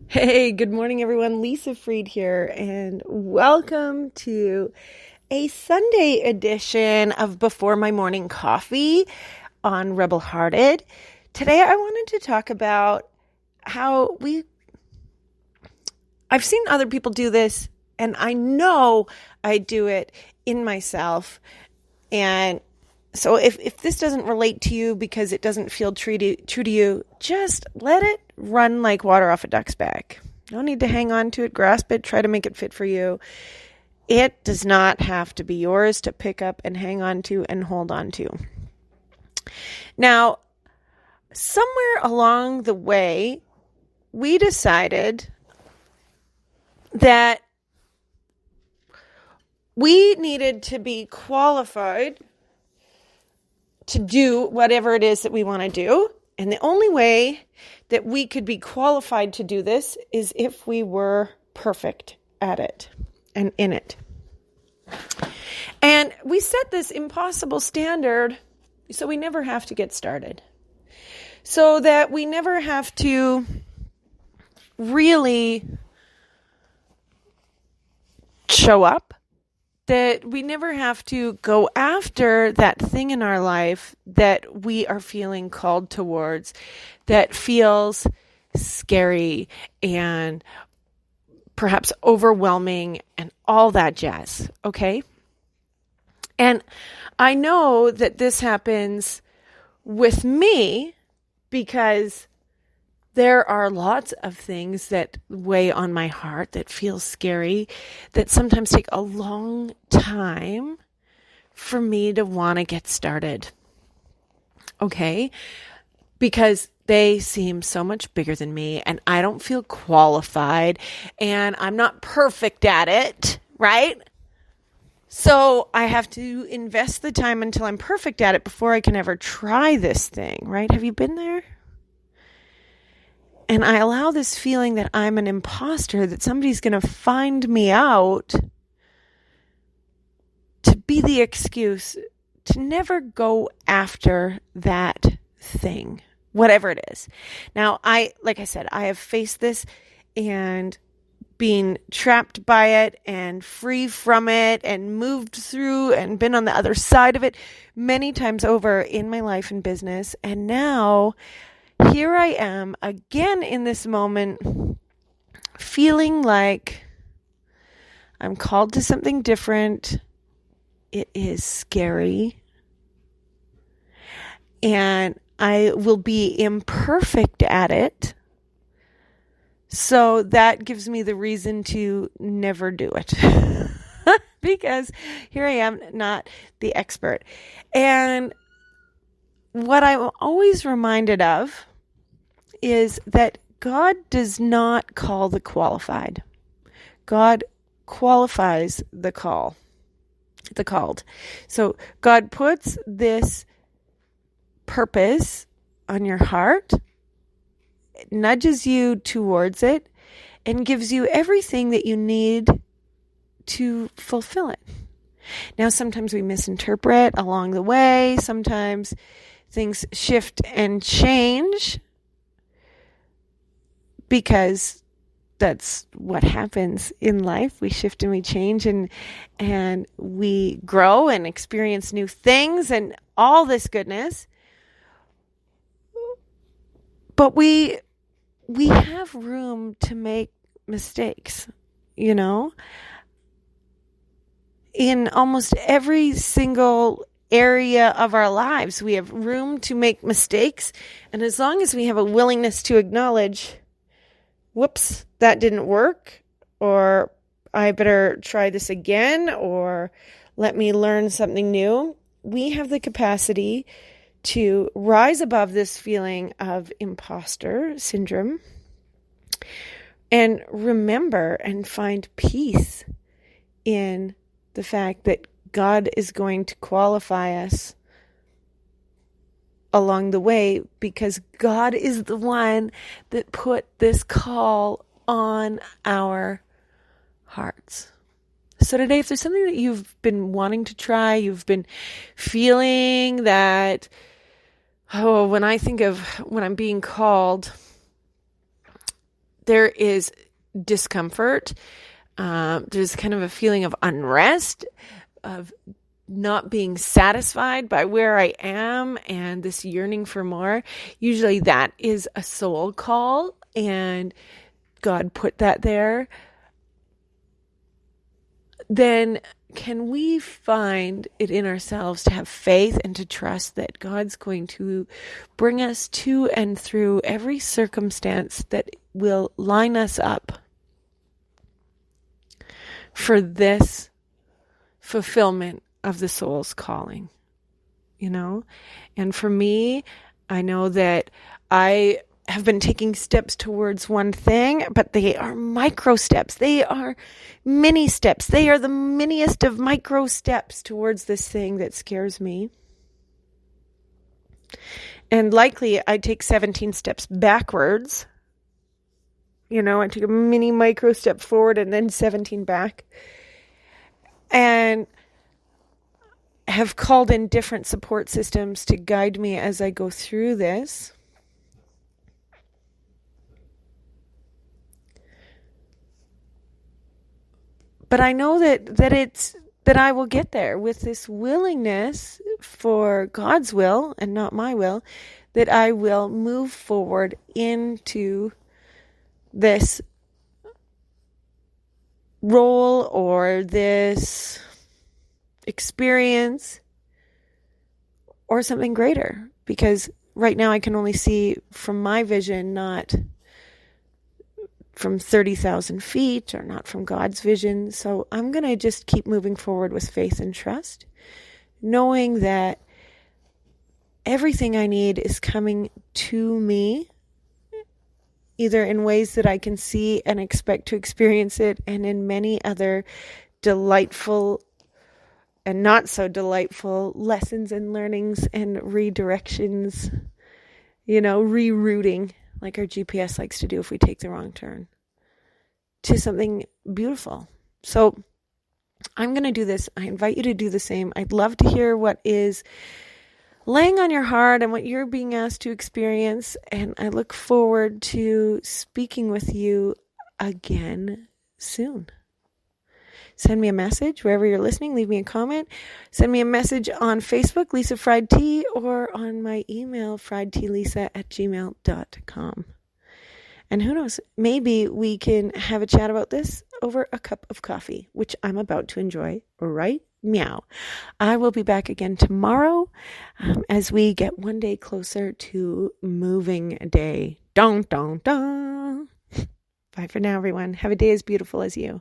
Hey, good morning, everyone. Lisa Freed here, and welcome to a Sunday edition of Before My Morning Coffee on Rebel Hearted. Today, I wanted to talk about how I've seen other people do this, and I know I do it in myself. And so if this doesn't relate to you because it doesn't feel true to you, just let it run like water off a duck's back. No need to hang on to it, grasp it, try to make it fit for you. It does not have to be yours to pick up and hang on to and hold on to. Now, somewhere along the way, we decided that we needed to be qualified to do whatever it is that we want to do. And the only way that we could be qualified to do this is if we were perfect at it and in it. And we set this impossible standard so we never have to get started. So that we never have to really show up. That we never have to go after that thing in our life that we are feeling called towards, that feels scary and perhaps overwhelming and all that jazz, okay? And I know that this happens with me because there are lots of things that weigh on my heart that feel scary, that sometimes take a long time for me to want to get started. Okay? Because they seem so much bigger than me and I don't feel qualified and I'm not perfect at it, right? So I have to invest the time until I'm perfect at it before I can ever try this thing, right? Have you been there? And I allow this feeling that I'm an impostor, that somebody's going to find me out, to be the excuse to never go after that thing, whatever it is. Now, like I said, I have faced this and been trapped by it and free from it and moved through and been on the other side of it many times over in my life and business. And now here I am again in this moment, feeling like I'm called to something different. It is scary. And I will be imperfect at it. So that gives me the reason to never do it. Because here I am, not the expert. And what I'm always reminded of is that God does not call the qualified. God qualifies the called. So God puts this purpose on your heart, nudges you towards it, and gives you everything that you need to fulfill it. Now, sometimes we misinterpret along the way. Sometimes things shift and change because that's what happens in life. We shift and we change and we grow and experience new things and all this goodness. But we have room to make mistakes, you know? In almost every single area of our lives, we have room to make mistakes. And as long as we have a willingness to acknowledge, whoops, that didn't work, or I better try this again, or let me learn something new, we have the capacity to rise above this feeling of imposter syndrome and remember and find peace in the fact that God is going to qualify us along the way because God is the one that put this call on our hearts. So today, if there's something that you've been wanting to try, you've been feeling that, when I think of when I'm being called there is discomfort. There's kind of a feeling of unrest, of not being satisfied by where I am, and this yearning for more. Usually that is a soul call, and God put that there. Then can we find it in ourselves to have faith and to trust that God's going to bring us to and through every circumstance that will line us up for this fulfillment of the soul's calling, And for me, I know that I have been taking steps towards one thing, but they are micro steps. They are mini steps. They are the miniest of micro steps towards this thing that scares me. And likely I take 17 steps backwards. I take a mini micro step forward and then 17 back. And have called in different support systems to guide me as I go through this. But I know that I will get there with this willingness for God's will and not my will, that I will move forward into this role or this experience or something greater. Because right now I can only see from my vision, not from 30,000 feet or not from God's vision. So I'm going to just keep moving forward with faith and trust, knowing that everything I need is coming to me, either in ways that I can see and expect to experience it, and in many other delightful and not so delightful lessons and learnings and redirections, rerouting, like our GPS likes to do if we take the wrong turn, to something beautiful. So I'm going to do this. I invite you to do the same. I'd love to hear what is laying on your heart and what you're being asked to experience. And I look forward to speaking with you again soon. Send me a message wherever you're listening. Leave me a comment. Send me a message on Facebook, Lisa Fried Tea, or on my email, friedtealisa@gmail.com. And who knows, maybe we can have a chat about this over a cup of coffee, which I'm about to enjoy right meow. I will be back again tomorrow as we get one day closer to moving day. Dun, dun, dun. Bye for now, everyone. Have a day as beautiful as you.